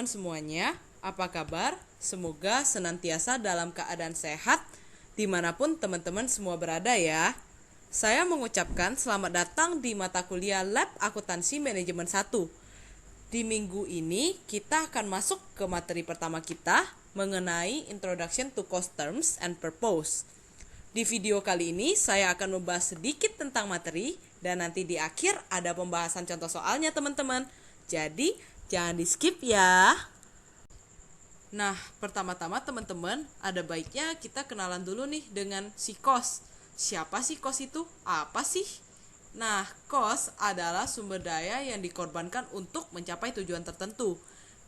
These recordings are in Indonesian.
teman-teman semuanya, apa kabar? Semoga senantiasa dalam keadaan sehat dimanapun teman-teman semua berada ya. Saya mengucapkan selamat datang di mata kuliah Lab Akuntansi Manajemen 1. Di minggu ini kita akan masuk ke materi pertama kita mengenai Introduction to Cost Terms and Purpose. Di video kali ini saya akan membahas sedikit tentang materi dan nanti di akhir ada pembahasan contoh soalnya teman-teman. Jadi jangan di skip ya. Nah, pertama-tama teman-teman, ada baiknya kita kenalan dulu nih dengan si cost. Siapa sih cost itu? Apa sih? Nah, cost adalah sumber daya yang dikorbankan untuk mencapai tujuan tertentu,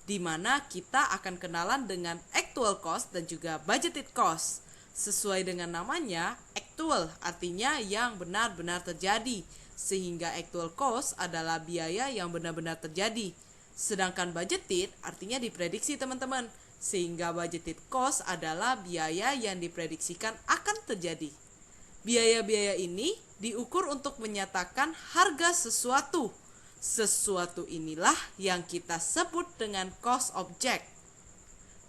di mana kita akan kenalan dengan actual cost dan juga budgeted cost. Sesuai dengan namanya, actual artinya yang benar-benar terjadi, sehingga actual cost adalah biaya yang benar-benar terjadi. Sedangkan budgeted artinya diprediksi teman-teman, sehingga budgeted cost adalah biaya yang diprediksikan akan terjadi. Biaya-biaya ini diukur untuk menyatakan harga sesuatu. Sesuatu inilah yang kita sebut dengan cost object.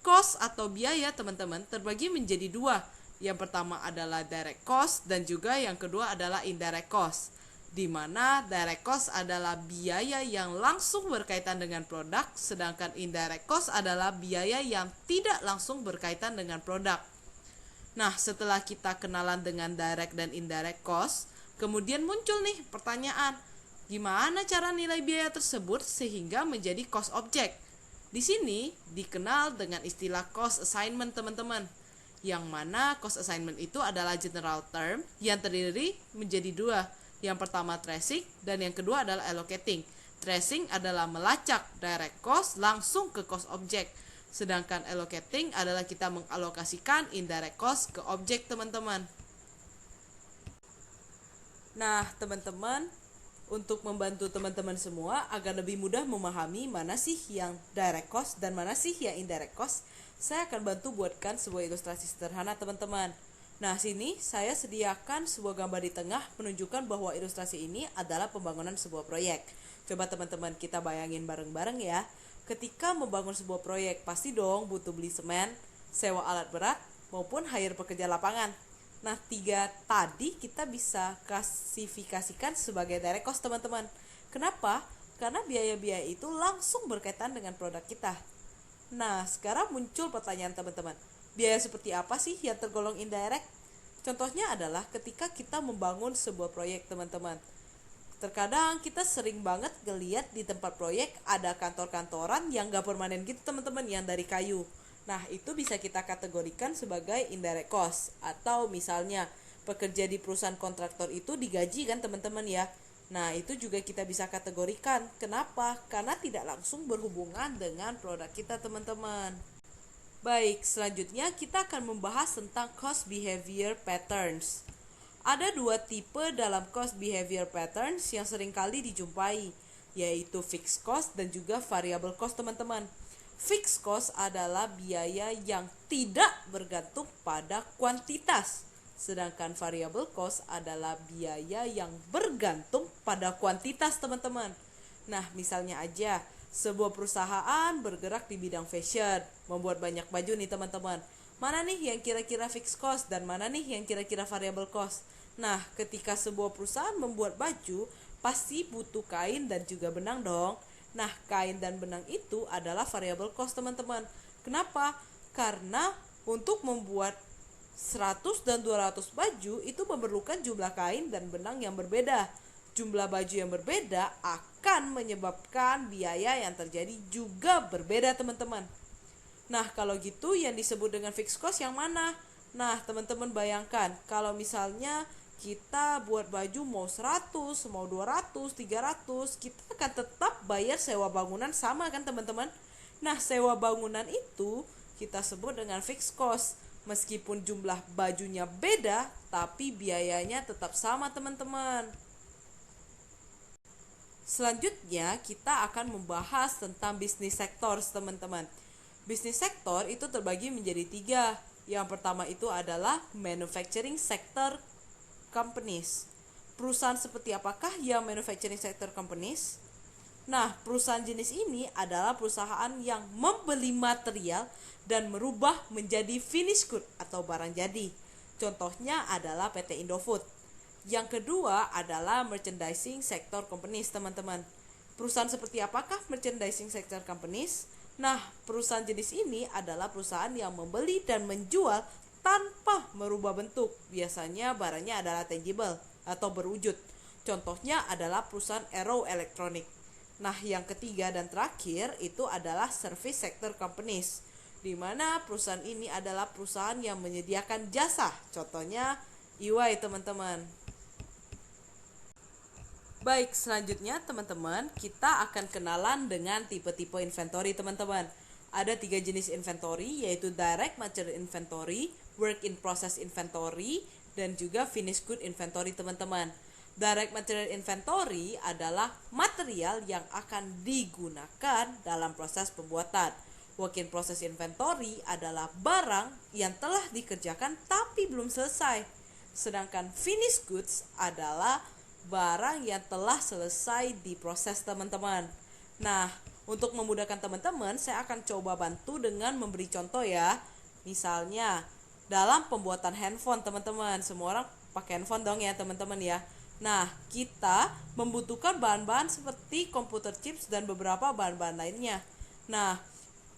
Cost atau biaya teman-teman terbagi menjadi dua. Yang pertama adalah direct cost dan juga yang kedua adalah indirect cost. Di mana direct cost adalah biaya yang langsung berkaitan dengan produk, sedangkan indirect cost adalah biaya yang tidak langsung berkaitan dengan produk. Nah, setelah kita kenalan dengan direct dan indirect cost, kemudian muncul nih pertanyaan, gimana cara nilai biaya tersebut sehingga menjadi cost object? Di sini dikenal dengan istilah cost assignment teman-teman, yang mana cost assignment itu adalah general term yang terdiri menjadi dua. Yang pertama tracing dan yang kedua adalah allocating. Tracing adalah melacak direct cost langsung ke cost object. Sedangkan allocating adalah kita mengalokasikan indirect cost ke objek teman-teman. Nah teman-teman, untuk membantu teman-teman semua agar lebih mudah memahami mana sih yang direct cost dan mana sih yang indirect cost, saya akan bantu buatkan sebuah ilustrasi sederhana teman-teman. Nah, sini saya sediakan sebuah gambar di tengah menunjukkan bahwa ilustrasi ini adalah pembangunan sebuah proyek. Coba teman-teman kita bayangin bareng-bareng ya. Ketika membangun sebuah proyek, pasti dong butuh beli semen, sewa alat berat, maupun hire pekerja lapangan. Nah, tiga tadi kita bisa klasifikasikan sebagai direct cost teman-teman. Kenapa? Karena biaya-biaya itu langsung berkaitan dengan produk kita. Nah, sekarang muncul pertanyaan teman-teman. Biaya seperti apa sih yang tergolong indirect? Contohnya adalah ketika kita membangun sebuah proyek teman-teman. Terkadang kita sering banget ngeliat di tempat proyek ada kantor-kantoran yang gak permanen gitu teman-teman, yang dari kayu. Nah, itu bisa kita kategorikan sebagai indirect cost. Atau misalnya pekerja di perusahaan kontraktor itu digaji kan teman-teman ya. Nah, itu juga kita bisa kategorikan. Kenapa? Karena tidak langsung berhubungan dengan produk kita teman-teman. Baik, selanjutnya kita akan membahas tentang cost behavior patterns. Ada dua tipe dalam cost behavior patterns yang seringkali dijumpai, yaitu fixed cost dan juga variable cost teman-teman. Fixed cost adalah biaya yang tidak bergantung pada kuantitas, sedangkan variable cost adalah biaya yang bergantung pada kuantitas teman-teman. Nah, misalnya aja, sebuah perusahaan bergerak di bidang fashion, membuat banyak baju nih teman-teman. Mana nih yang kira-kira fixed cost dan mana nih yang kira-kira variable cost? Nah, ketika sebuah perusahaan membuat baju, pasti butuh kain dan juga benang dong. Nah, kain dan benang itu adalah variable cost teman-teman. Kenapa? Karena untuk membuat 100 dan 200 baju itu memerlukan jumlah kain dan benang yang berbeda. Jumlah baju yang berbeda akan menyebabkan biaya yang terjadi juga berbeda teman-teman. Nah, kalau gitu yang disebut dengan fixed cost yang mana? Nah, teman-teman bayangkan kalau misalnya kita buat baju mau 100, mau 200, 300, kita akan tetap bayar sewa bangunan sama kan teman-teman? Nah, sewa bangunan itu kita sebut dengan fixed cost. Meskipun jumlah bajunya beda, tapi biayanya tetap sama teman-teman. Selanjutnya kita akan membahas tentang bisnis sektor teman-teman. Bisnis sektor itu terbagi menjadi tiga. Yang pertama itu adalah manufacturing sector companies. Perusahaan seperti apakah yang manufacturing sector companies? Nah, perusahaan jenis ini adalah perusahaan yang membeli material dan merubah menjadi finished good atau barang jadi. Contohnya adalah PT Indofood. Yang kedua adalah merchandising sector companies, teman-teman. Perusahaan seperti apakah merchandising sector companies? Nah, perusahaan jenis ini adalah perusahaan yang membeli dan menjual tanpa merubah bentuk. Biasanya barangnya adalah tangible atau berwujud. Contohnya adalah perusahaan Arrow Electronic. Nah, yang ketiga dan terakhir itu adalah service sector companies, di mana perusahaan ini adalah perusahaan yang menyediakan jasa. Contohnya EY, teman-teman. Baik, selanjutnya teman-teman, kita akan kenalan dengan tipe-tipe inventory, teman-teman. Ada 3 jenis inventory, yaitu direct material inventory, work in process inventory, dan juga finished good inventory, teman-teman. Direct material inventory adalah material yang akan digunakan dalam proses pembuatan. Work in process inventory adalah barang yang telah dikerjakan tapi belum selesai. Sedangkan finished goods adalah barang yang telah selesai diproses, teman-teman. Nah, untuk memudahkan teman-teman, saya akan coba bantu dengan memberi contoh ya. Misalnya, dalam pembuatan handphone, teman-teman. Semua orang pakai handphone dong ya, teman-teman ya. Nah, kita membutuhkan bahan-bahan seperti komputer chips dan beberapa bahan-bahan lainnya. Nah,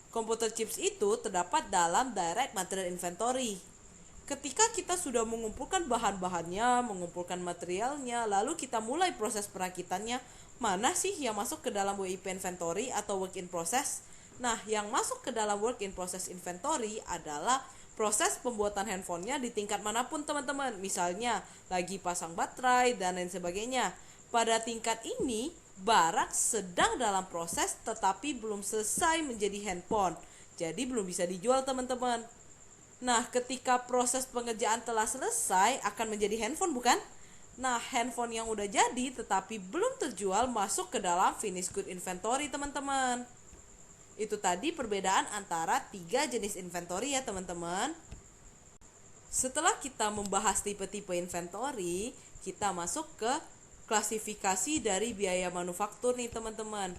komputer chips itu terdapat dalam direct material inventory. Ketika kita sudah mengumpulkan bahan-bahannya, mengumpulkan materialnya, lalu kita mulai proses perakitannya, mana sih yang masuk ke dalam WIP inventory atau work in process? Nah, yang masuk ke dalam work in process inventory adalah proses pembuatan handphonenya di tingkat manapun, teman-teman. Misalnya, lagi pasang baterai dan lain sebagainya. Pada tingkat ini, barang sedang dalam proses tetapi belum selesai menjadi handphone. Jadi belum bisa dijual, teman-teman. Nah, ketika proses pengerjaan telah selesai, akan menjadi handphone, bukan? Nah, handphone yang udah jadi tetapi belum terjual masuk ke dalam finished good inventory, teman-teman. Itu tadi perbedaan antara 3 jenis inventory ya, teman-teman. Setelah kita membahas tipe-tipe inventory, kita masuk ke klasifikasi dari biaya manufaktur nih, teman-teman.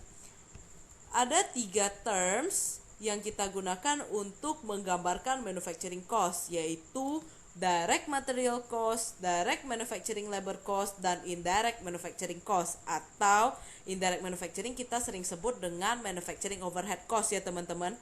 Ada 3 terms yang kita gunakan untuk menggambarkan manufacturing cost, yaitu direct material cost, direct manufacturing labor cost, dan indirect manufacturing cost. Atau indirect manufacturing kita sering sebut dengan manufacturing overhead cost ya, teman-teman.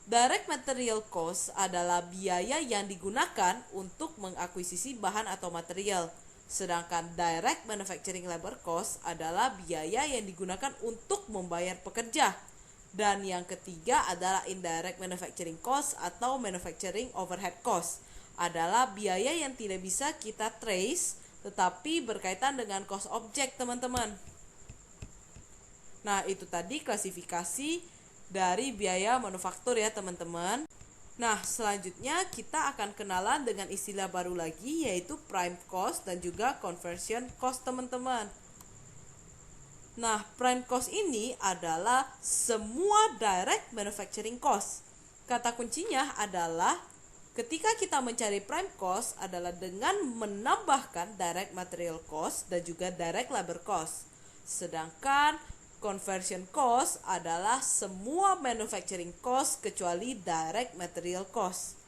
Direct material cost adalah biaya yang digunakan untuk mengakuisisi bahan atau material. Sedangkan direct manufacturing labor cost adalah biaya yang digunakan untuk membayar pekerja. Dan yang ketiga adalah indirect manufacturing cost atau manufacturing overhead cost. Adalah biaya yang tidak bisa kita trace tetapi berkaitan dengan cost objek, teman-teman. Nah, itu tadi klasifikasi dari biaya manufaktur ya, teman-teman. Nah, selanjutnya kita akan kenalan dengan istilah baru lagi, yaitu prime cost dan juga conversion cost, teman-teman. Nah, prime cost ini adalah semua direct manufacturing cost. Kata kuncinya adalah ketika kita mencari prime cost adalah dengan menambahkan direct material cost dan juga direct labor cost. Sedangkan conversion cost adalah semua manufacturing cost kecuali direct material cost.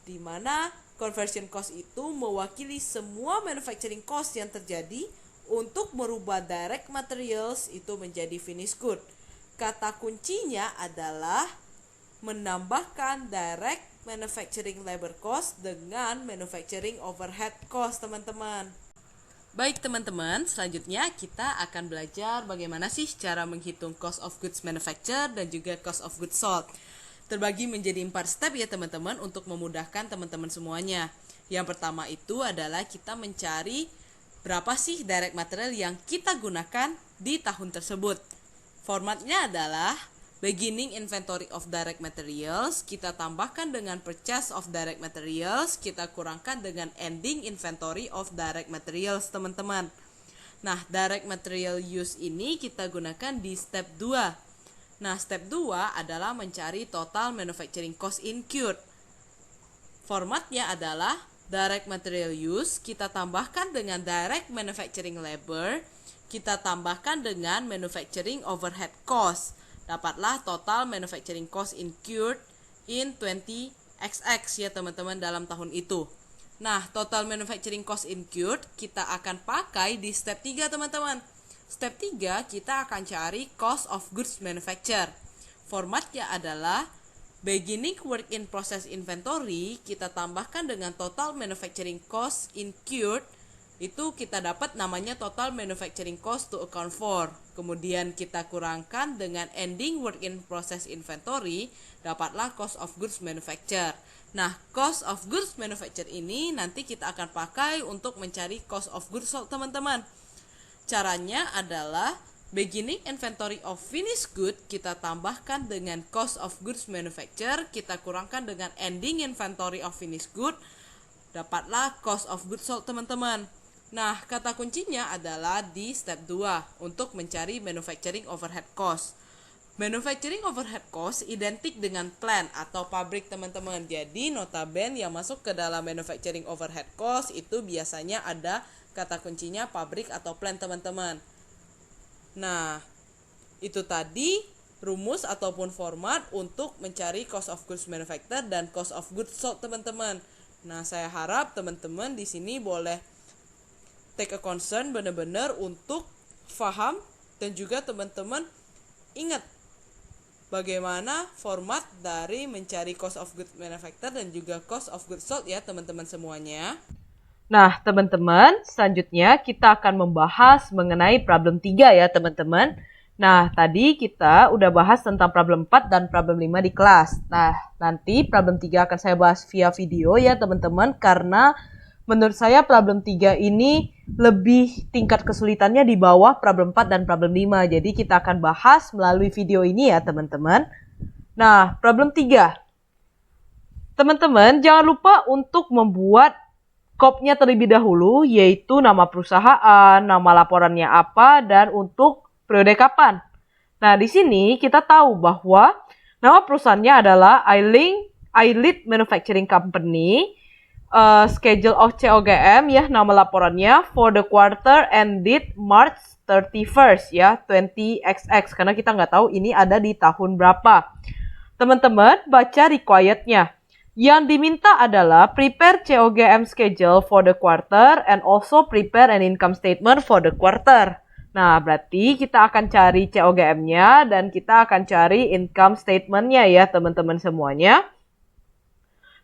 Di mana conversion cost itu mewakili semua manufacturing cost yang terjadi untuk merubah direct materials itu menjadi finished good. Kata kuncinya adalah menambahkan direct manufacturing labor cost dengan manufacturing overhead cost, teman-teman. Baik, teman-teman, selanjutnya kita akan belajar bagaimana sih cara menghitung cost of goods manufactured dan juga cost of goods sold. Terbagi menjadi 4 step ya, teman-teman, untuk memudahkan teman-teman semuanya. Yang pertama itu adalah kita mencari berapa sih direct material yang kita gunakan di tahun tersebut. Formatnya adalah beginning inventory of direct materials, kita tambahkan dengan purchase of direct materials, kita kurangkan dengan ending inventory of direct materials, teman-teman. Nah, direct material use ini kita gunakan di step 2. Nah, step 2 adalah mencari total manufacturing cost incurred. Formatnya adalah direct material use, kita tambahkan dengan direct manufacturing labor, kita tambahkan dengan manufacturing overhead cost. Dapatlah total manufacturing cost incurred in 20XX ya teman-teman dalam tahun itu. Nah, total manufacturing cost incurred kita akan pakai di step 3 teman-teman. Step 3 kita akan cari cost of goods manufacture. Formatnya adalah beginning work in process inventory kita tambahkan dengan total manufacturing cost incurred. Itu kita dapat namanya total manufacturing cost to account for. Kemudian kita kurangkan dengan ending work in process inventory, dapatlah cost of goods manufacture. Nah, cost of goods manufacture ini nanti kita akan pakai untuk mencari cost of goods sold teman-teman. Caranya adalah beginning inventory of finished good kita tambahkan dengan cost of goods manufacture, kita kurangkan dengan ending inventory of finished good, dapatlah cost of goods sold teman-teman. Nah, kata kuncinya adalah di step 2 untuk mencari manufacturing overhead cost. Manufacturing overhead cost identik dengan plant atau pabrik teman-teman. Jadi notabene yang masuk ke dalam manufacturing overhead cost itu biasanya ada kata kuncinya pabrik atau plant teman-teman. Nah, itu tadi rumus ataupun format untuk mencari cost of goods manufactured dan cost of goods sold teman-teman. Nah, saya harap teman-teman di sini boleh take a concern benar-benar untuk paham dan juga teman-teman ingat bagaimana format dari mencari cost of goods manufactured dan juga cost of goods sold ya teman-teman semuanya. Nah teman-teman, selanjutnya kita akan membahas mengenai problem 3 ya teman-teman. Nah tadi kita udah bahas tentang problem 4 dan problem 5 di kelas. Nah nanti problem 3 akan saya bahas via video ya teman-teman, karena menurut saya problem 3 ini lebih tingkat kesulitannya di bawah problem 4 dan problem 5. Jadi kita akan bahas melalui video ini ya teman-teman. Nah, problem 3. Teman-teman jangan lupa untuk membuat scope-nya terlebih dahulu, yaitu nama perusahaan, nama laporannya apa, dan untuk periode kapan. Nah, di sini kita tahu bahwa nama perusahaannya adalah Eyelid Manufacturing Company. Schedule of COGM ya, nama laporannya for the quarter ended March 31st ya, 20XX, karena kita nggak tahu ini ada di tahun berapa. Teman-teman baca requirednya. Yang diminta adalah prepare COGM schedule for the quarter and also prepare an income statement for the quarter. Nah, berarti kita akan cari COGM-nya dan kita akan cari income statement-nya ya teman-teman semuanya.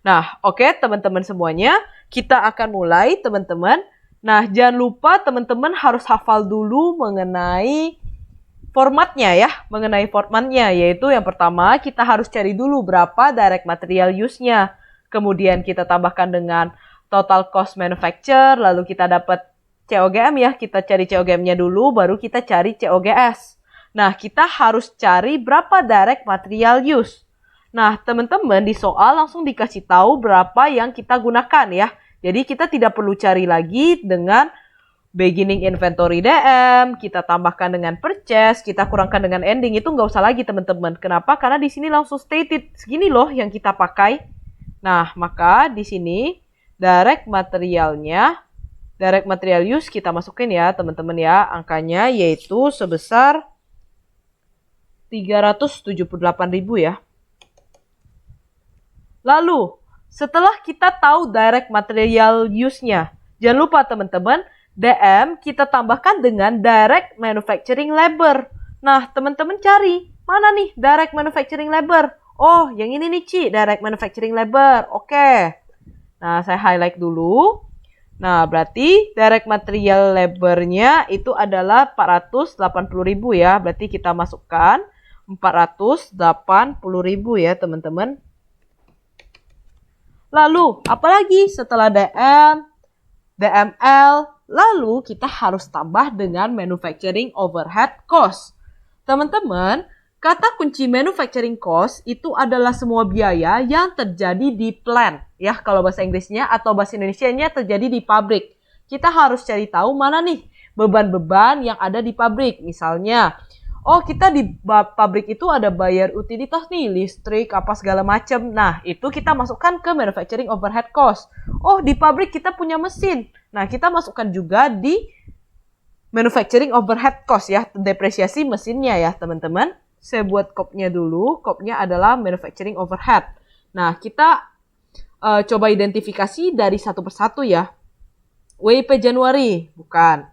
Nah, oke teman-teman semuanya, kita akan mulai teman-teman. Nah, jangan lupa teman-teman harus hafal dulu mengenai formatnya ya, yaitu yang pertama kita harus cari dulu berapa direct material use-nya. Kemudian kita tambahkan dengan total cost manufacture, lalu kita dapat COGM ya, kita cari COGM-nya dulu, baru kita cari COGS. Nah, kita harus cari berapa direct material use. Nah, teman-teman di soal langsung dikasih tahu berapa yang kita gunakan ya. Jadi kita tidak perlu cari lagi dengan beginning inventory DM, kita tambahkan dengan purchase, kita kurangkan dengan ending, itu nggak usah lagi teman-teman. Kenapa? Karena di sini langsung stated segini loh yang kita pakai. Nah, maka di sini direct material use kita masukin ya teman-teman ya. Angkanya yaitu sebesar 378.000 ya. Lalu, setelah kita tahu direct material use-nya, jangan lupa teman-teman, DM kita tambahkan dengan direct manufacturing labor. Nah, teman-teman cari, mana nih direct manufacturing labor? Oh, yang ini nih Ci, direct manufacturing labor. Oke. Nah, saya highlight dulu. Nah, berarti direct material labor-nya itu adalah 480.000 ya. Berarti kita masukkan 480.000 ya, teman-teman. Lalu, apalagi setelah DM, DML, lalu kita harus tambah dengan manufacturing overhead cost. Teman-teman, kata kunci manufacturing cost itu adalah semua biaya yang terjadi di plant. Ya, kalau bahasa Inggrisnya atau bahasa Indonesianya terjadi di pabrik. Kita harus cari tahu mana nih beban-beban yang ada di pabrik. Misalnya, oh kita di pabrik itu ada bayar utilitas nih, listrik, apa segala macam. Nah, itu kita masukkan ke manufacturing overhead cost. Oh, di pabrik kita punya mesin. Nah, kita masukkan juga di manufacturing overhead cost ya, depresiasi mesinnya ya teman-teman. Saya buat kopnya dulu, kopnya adalah manufacturing overhead. Nah, kita coba identifikasi dari satu persatu ya. WIP Januari, bukan.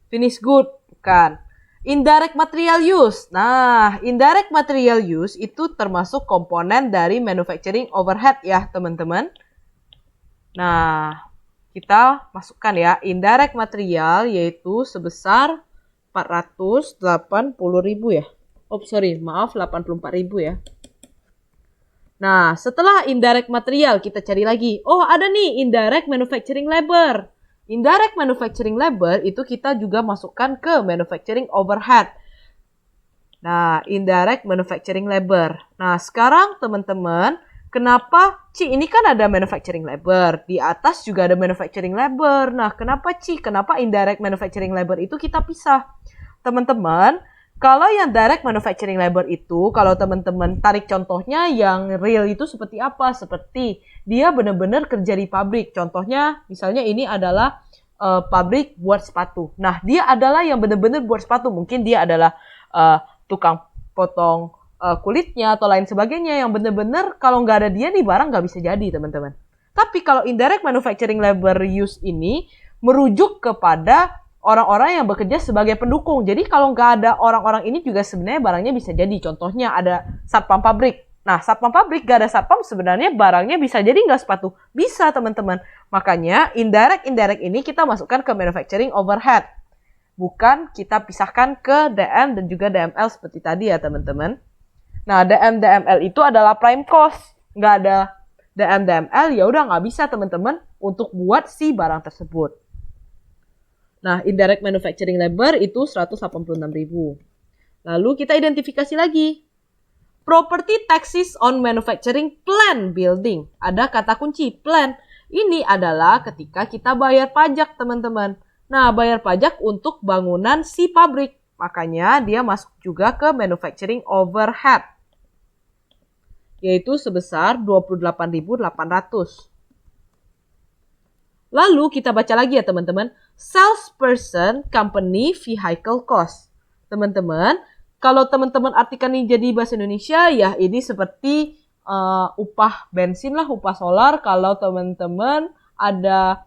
Finished good, bukan. Indirect material use. Nah, indirect material use itu termasuk komponen dari manufacturing overhead ya teman-teman. Nah, kita masukkan ya, indirect material yaitu sebesar 480.000 ya. Oh, sorry, maaf 84.000 ya. Nah, setelah indirect material kita cari lagi. Oh, ada nih indirect manufacturing labor. Indirect manufacturing labor itu kita juga masukkan ke manufacturing overhead. Nah, indirect manufacturing labor. Nah, sekarang teman-teman, kenapa ini kan ada manufacturing labor. Di atas juga ada manufacturing labor. Nah, kenapa kenapa indirect manufacturing labor itu kita pisah? Teman-teman, kalau yang direct manufacturing labor itu, kalau teman-teman tarik contohnya yang real itu seperti apa? Seperti dia benar-benar kerja di pabrik. Contohnya, misalnya ini adalah pabrik buat sepatu. Nah, dia adalah yang benar-benar buat sepatu. Mungkin dia adalah tukang potong kulitnya atau lain sebagainya yang benar-benar kalau nggak ada dia nih barang nggak bisa jadi teman-teman. Tapi kalau indirect manufacturing labor use ini merujuk kepada orang-orang yang bekerja sebagai pendukung. Jadi kalau nggak ada orang-orang ini juga sebenarnya barangnya bisa jadi. Contohnya ada satpam pabrik. Nah, satpam pabrik nggak ada satpam sebenarnya barangnya bisa jadi nggak sepatu? Bisa teman-teman. Makanya indirect ini kita masukkan ke manufacturing overhead. Bukan kita pisahkan ke DM dan juga DML seperti tadi ya teman-teman. Nah, DML itu adalah prime cost. Nggak ada DML ya udah nggak bisa teman-teman untuk buat si barang tersebut. Nah, indirect manufacturing labor itu 186.000. Lalu kita identifikasi lagi. Property taxes on manufacturing plant building. Ada kata kunci plant. Ini adalah ketika kita bayar pajak teman-teman. Nah, bayar pajak untuk bangunan si pabrik. Makanya dia masuk juga ke manufacturing overhead. Yaitu sebesar 28.800. Lalu kita baca lagi ya teman-teman. Salesperson company vehicle cost. Teman-teman, kalau teman-teman artikan ini jadi bahasa Indonesia, ya ini seperti upah bensin lah, upah solar. Kalau teman-teman ada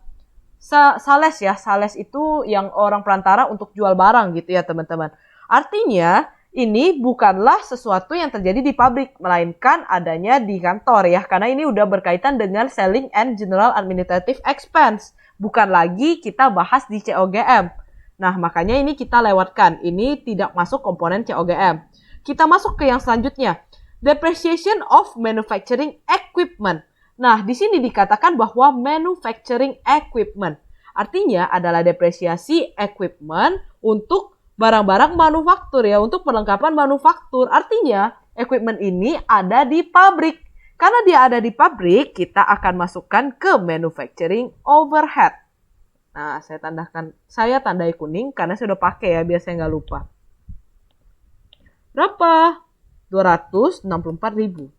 sales ya, sales itu yang orang perantara untuk jual barang gitu ya teman-teman. Artinya ini bukanlah sesuatu yang terjadi di pabrik, melainkan adanya di kantor ya, karena ini udah berkaitan dengan selling and general administrative expense. Bukan lagi kita bahas di COGM. Nah, makanya ini kita lewatkan. Ini tidak masuk komponen COGM. Kita masuk ke yang selanjutnya. Depreciation of manufacturing equipment. Nah, di sini dikatakan bahwa manufacturing equipment artinya adalah depresiasi equipment untuk barang-barang manufaktur ya, untuk perlengkapan manufaktur. Artinya, equipment ini ada di pabrik. Karena dia ada di pabrik, kita akan masukkan ke manufacturing overhead. Nah, saya tandai kuning karena saya udah pakai ya, biar saya nggak lupa. Berapa? 264.000.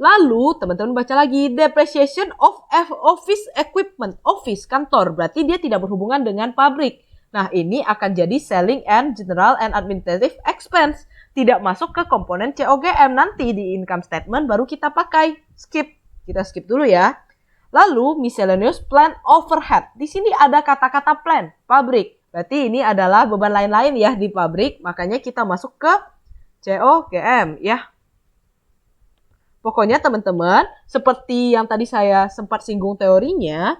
Lalu, teman-teman baca lagi, depreciation of office equipment. Office, kantor, berarti dia tidak berhubungan dengan pabrik. Nah, ini akan jadi selling and general and administrative expense. Tidak masuk ke komponen COGM. Nanti di income statement baru kita pakai. Skip. Kita skip dulu ya. Lalu, miscellaneous plant overhead. Di sini ada kata-kata plant, pabrik. Berarti ini adalah beban lain-lain ya di pabrik. Makanya kita masuk ke COGM ya. Pokoknya teman-teman, seperti yang tadi saya sempat singgung teorinya,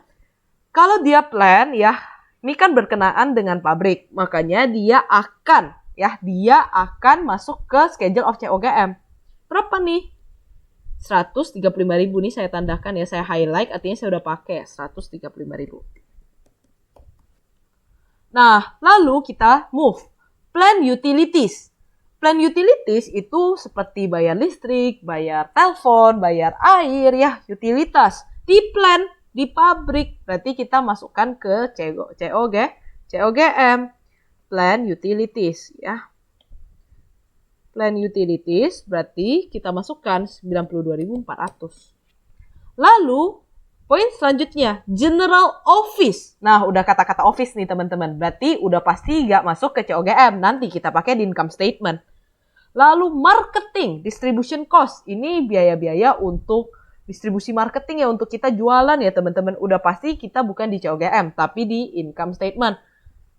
kalau dia plan ya, ini kan berkenaan dengan pabrik, makanya dia akan masuk ke schedule of COGM. Berapa nih? 135.000 nih saya tandakan ya, saya highlight, artinya saya udah pakai 135.000. Nah, lalu kita move. Plan utilities. Plan utilities itu seperti bayar listrik, bayar telepon, bayar air ya, utilitas. Di plan, di pabrik, berarti kita masukkan ke COGM. Plan utilities ya. Plan utilities berarti kita masukkan 92.400. Lalu Poin selanjutnya, general office. Nah, udah kata-kata office nih teman-teman. Berarti udah pasti nggak masuk ke COGM. Nanti kita pakai di income statement. Lalu marketing, distribution cost. Ini biaya-biaya untuk distribusi marketing ya, untuk kita jualan ya teman-teman. Udah pasti kita bukan di COGM, tapi di income statement.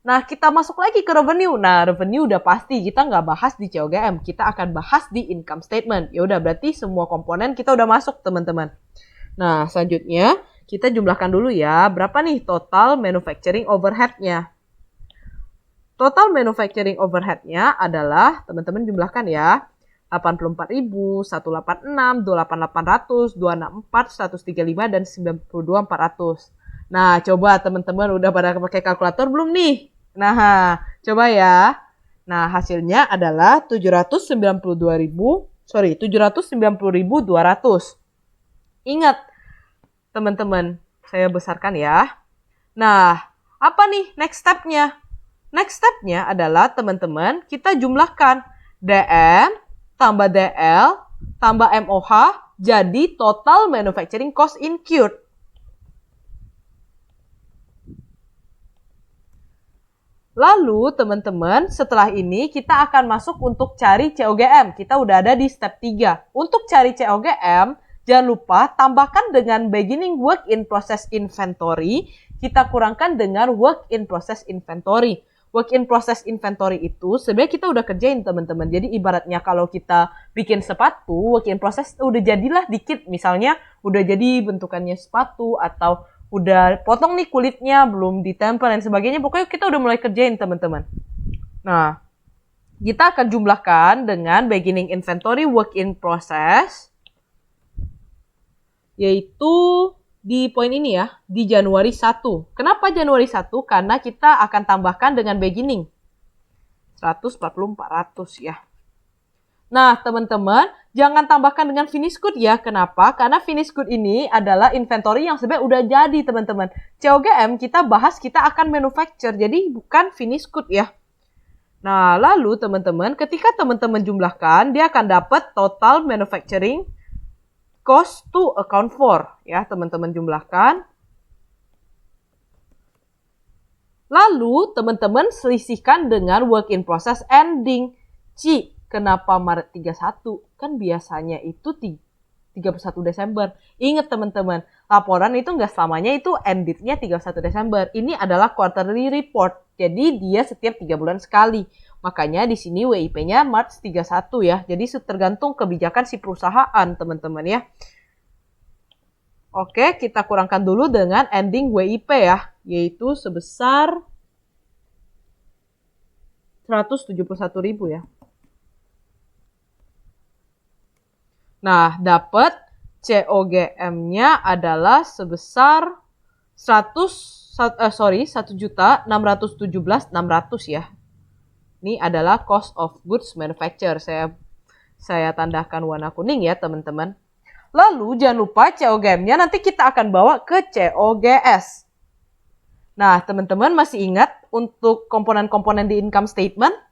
Nah, kita masuk lagi ke revenue. Nah, revenue udah pasti kita nggak bahas di COGM. Kita akan bahas di income statement. Ya udah, berarti semua komponen kita udah masuk teman-teman. Nah, selanjutnya kita jumlahkan dulu ya. Berapa nih total manufacturing overhead-nya? Total manufacturing overhead-nya adalah, teman-teman jumlahkan ya, 84.000, 186, 28800, 264, 135, dan 92.400. Nah, coba teman-teman udah pada pakai kalkulator belum nih? Nah, coba ya. Nah, hasilnya adalah 790.200. Ingat, teman-teman, saya besarkan ya. Nah, apa nih next step-nya? Next step-nya adalah, teman-teman, kita jumlahkan DM tambah DL tambah MOH jadi total manufacturing cost incurred. Lalu, teman-teman, setelah ini kita akan masuk untuk cari COGM. Kita udah ada di step 3. Untuk cari COGM, jangan lupa tambahkan dengan beginning work in process inventory, kita kurangkan dengan work in process inventory. Work in process inventory itu sebenarnya kita udah kerjain teman-teman. Jadi ibaratnya kalau kita bikin sepatu, work in process udah jadilah dikit. Misalnya udah jadi bentukannya sepatu atau udah potong nih kulitnya, belum ditempel dan sebagainya. Pokoknya kita udah mulai kerjain teman-teman. Nah, kita akan jumlahkan dengan beginning inventory work in process, yaitu di poin ini ya, di Januari 1. Kenapa Januari 1? Karena kita akan tambahkan dengan beginning. 140.400 ya. Nah, teman-teman, jangan tambahkan dengan finish good ya. Kenapa? Karena finish good ini adalah inventory yang sebenarnya udah jadi, teman-teman. COGM kita bahas, kita akan manufacture. Jadi bukan finish good ya. Nah, lalu teman-teman, ketika teman-teman jumlahkan, dia akan dapat total manufacturing cost to account for. Ya, teman-teman jumlahkan. Lalu, teman-teman selisihkan dengan work in process ending. Kenapa Maret 31? Kan biasanya itu 31 Desember. Ingat teman-teman, laporan itu nggak selamanya itu end date-nya 31 Desember. Ini adalah quarterly report. Jadi dia setiap 3 bulan sekali. Makanya di sini WIP-nya Maret 31 ya. Jadi tergantung kebijakan si perusahaan, teman-teman ya. Oke, kita kurangkan dulu dengan ending WIP ya, yaitu sebesar 171.000 ya. Nah, dapat COGM-nya adalah sebesar 1.617.600 ya. Ini adalah cost of goods manufacture. Saya tandahkan warna kuning ya, teman-teman. Lalu jangan lupa COGM-nya nanti kita akan bawa ke COGS. Nah, teman-teman masih ingat untuk komponen-komponen di income statement?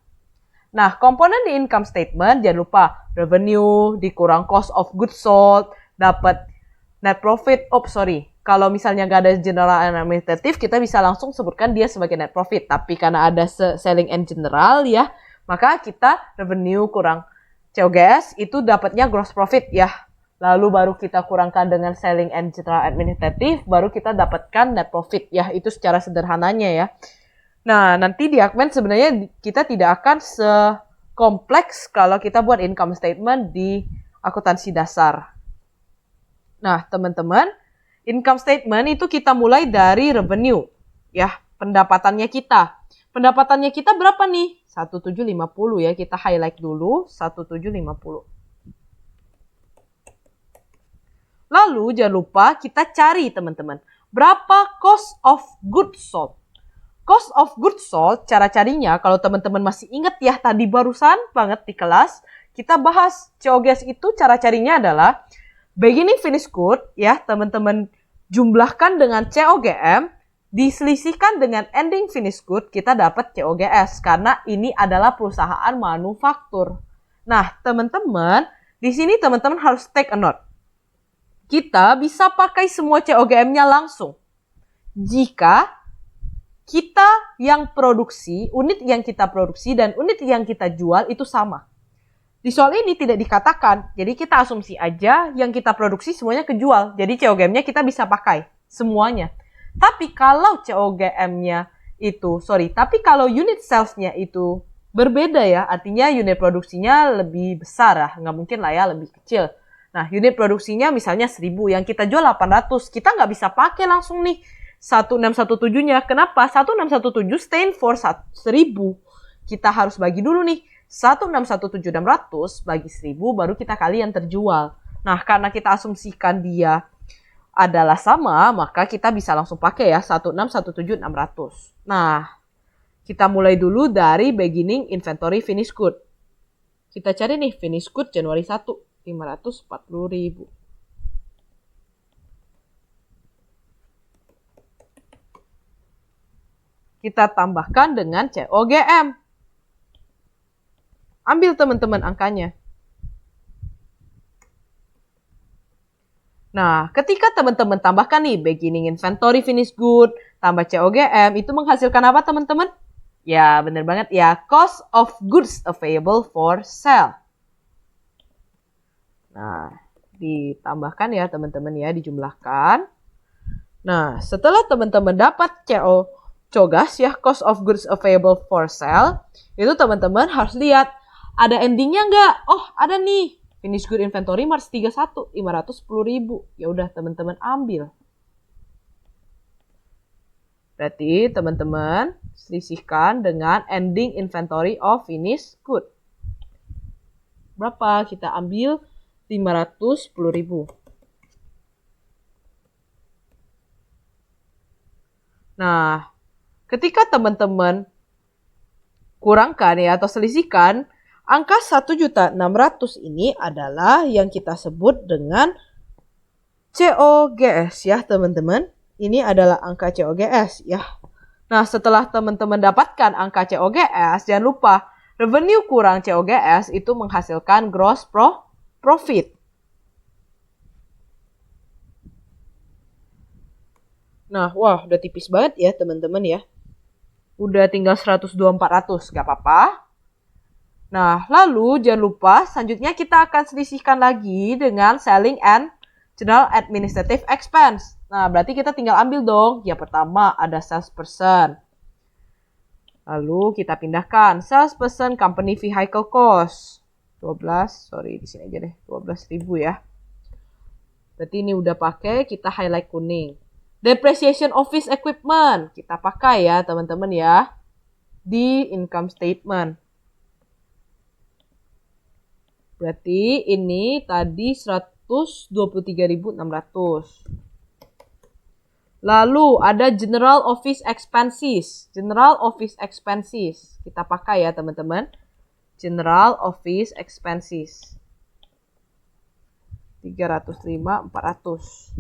Nah, komponen di income statement jangan lupa revenue dikurang cost of goods sold, dapat net profit. Kalau misalnya nggak ada general and administrative, kita bisa langsung sebutkan dia sebagai net profit. Tapi karena ada selling and general ya, maka kita revenue kurang COGS itu dapatnya gross profit ya. Lalu baru kita kurangkan dengan selling and general administrative, baru kita dapatkan net profit ya. Itu secara sederhananya ya. Nah, nanti di Akmen sebenarnya kita tidak akan sekompleks kalau kita buat income statement di akuntansi dasar. Nah, teman-teman, income statement itu kita mulai dari revenue, ya, pendapatannya kita. Pendapatannya kita berapa nih? 1750 ya, kita highlight dulu, 1750. Lalu jangan lupa kita cari teman-teman, berapa cost of goods sold. Cost of goods sold, cara carinya, kalau teman-teman masih ingat ya, tadi barusan banget di kelas, kita bahas COGS itu cara carinya adalah beginning finished good, ya, teman-teman jumlahkan dengan COGM, diselisihkan dengan ending finished good, kita dapat COGS, karena ini adalah perusahaan manufaktur. Nah, teman-teman, di sini teman-teman harus take a note. kita bisa pakai semua COGM-nya langsung. Jika kita yang produksi, unit yang kita produksi dan unit yang kita jual itu sama. Di soal ini tidak dikatakan, jadi kita asumsi aja yang kita produksi semuanya kejual. Jadi COGM-nya kita bisa pakai semuanya. Tapi kalau kalau unit sales-nya itu berbeda ya, artinya unit produksinya lebih besar ya, nggak mungkin lah ya lebih kecil. Nah, unit produksinya misalnya 1000, yang kita jual 800, kita nggak bisa pakai langsung nih 1617-nya. Kenapa? 1617 stand for 1000. Kita harus bagi dulu nih. 1617.600 bagi 1000 baru kita kali yang terjual. Nah, karena kita asumsikan dia adalah sama, maka kita bisa langsung pakai ya 1617.600. Nah, kita mulai dulu dari beginning inventory finished good. Kita cari nih finished good Januari 1, 540.000. Kita tambahkan dengan COGM. Ambil teman-teman angkanya. Nah, ketika teman-teman tambahkan nih beginning inventory finished good tambah COGM, itu menghasilkan apa teman-teman? Ya, bener banget ya. Cost of goods available for sale. Nah, ditambahkan ya teman-teman ya, dijumlahkan. Nah, setelah teman-teman dapat COGAS ya, cost of goods available for sale, itu teman-teman harus lihat ada endingnya nggak? Oh, ada nih. Finished good inventory Maret 31, 510.000. Ya udah teman-teman ambil. Berarti teman-teman selisihkan dengan ending inventory of finished good. Berapa? Kita ambil 510.000. Nah, ketika teman-teman kurangkan ya atau selisihkan, angka 1.600.000 ini adalah yang kita sebut dengan COGS ya teman-teman. Ini adalah angka COGS ya. Nah, setelah teman-teman dapatkan angka COGS, jangan lupa revenue kurang COGS itu menghasilkan gross profit. Nah, wah udah tipis banget ya teman-teman ya. Udah tinggal 102.400, gak apa-apa. Nah, lalu jangan lupa selanjutnya kita akan selisihkan lagi dengan selling and general administrative expense. Nah, berarti kita tinggal ambil dong. Yang pertama ada salesperson. Lalu kita pindahkan salesperson company vehicle cost. 12, di sini aja deh. 12.000 ya. Berarti ini udah pakai, kita highlight kuning. Depreciation office equipment. Kita pakai ya teman-teman ya. Di income statement. Berarti ini tadi 123.600. Lalu ada general office expenses. General office expenses. Kita pakai ya teman-teman. General office expenses. 305.400.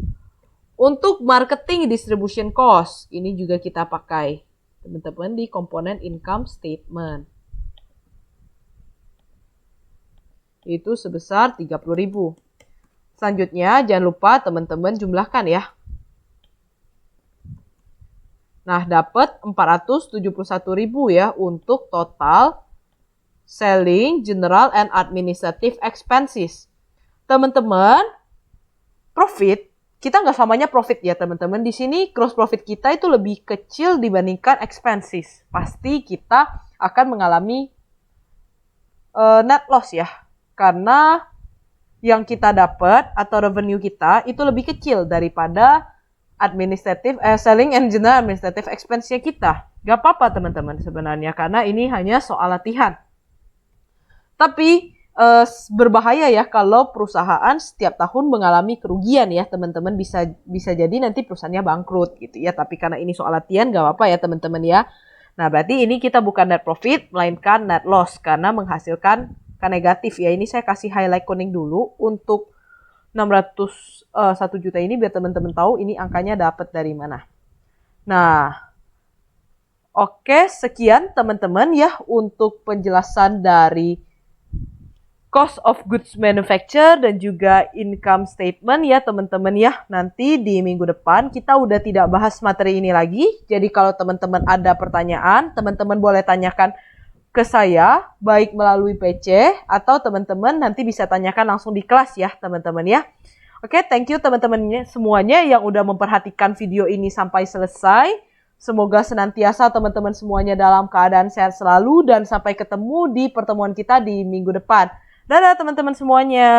Untuk marketing distribution cost. Ini juga kita pakai. Teman-teman di komponen income statement. Itu sebesar 30.000. Selanjutnya jangan lupa teman-teman jumlahkan ya. Nah, dapat 471.000 ya untuk total selling, general and administrative expenses. Teman-teman, profit kita nggak selamanya profit ya teman-teman. Di sini gross profit kita itu lebih kecil dibandingkan expenses. Pasti kita akan mengalami net loss ya. Karena yang kita dapat atau revenue kita itu lebih kecil daripada selling and general administrative expense-nya kita. Gak apa-apa teman-teman sebenarnya karena ini hanya soal latihan. Tapi berbahaya ya kalau perusahaan setiap tahun mengalami kerugian ya teman-teman, bisa jadi nanti perusahaannya bangkrut gitu ya. Tapi karena ini soal latihan gak apa-apa ya teman-teman ya. Nah berarti ini kita bukan net profit melainkan net loss karena menghasilkan negatif ya. Ini saya kasih highlight kuning dulu untuk 601 juta ini biar teman-teman tahu ini angkanya dapat dari mana. Nah, oke, sekian teman-teman ya untuk penjelasan dari cost of goods manufacture dan juga income statement ya teman-teman ya. Nanti di minggu depan kita udah tidak bahas materi ini lagi. Jadi kalau teman-teman ada pertanyaan, teman-teman boleh tanyakan ke saya, baik melalui PC atau teman-teman nanti bisa tanyakan langsung di kelas ya teman-teman ya. Oke, thank you teman-teman semuanya yang udah memperhatikan video ini sampai selesai. Semoga senantiasa teman-teman semuanya dalam keadaan sehat selalu dan sampai ketemu di pertemuan kita di minggu depan. Dadah teman-teman semuanya.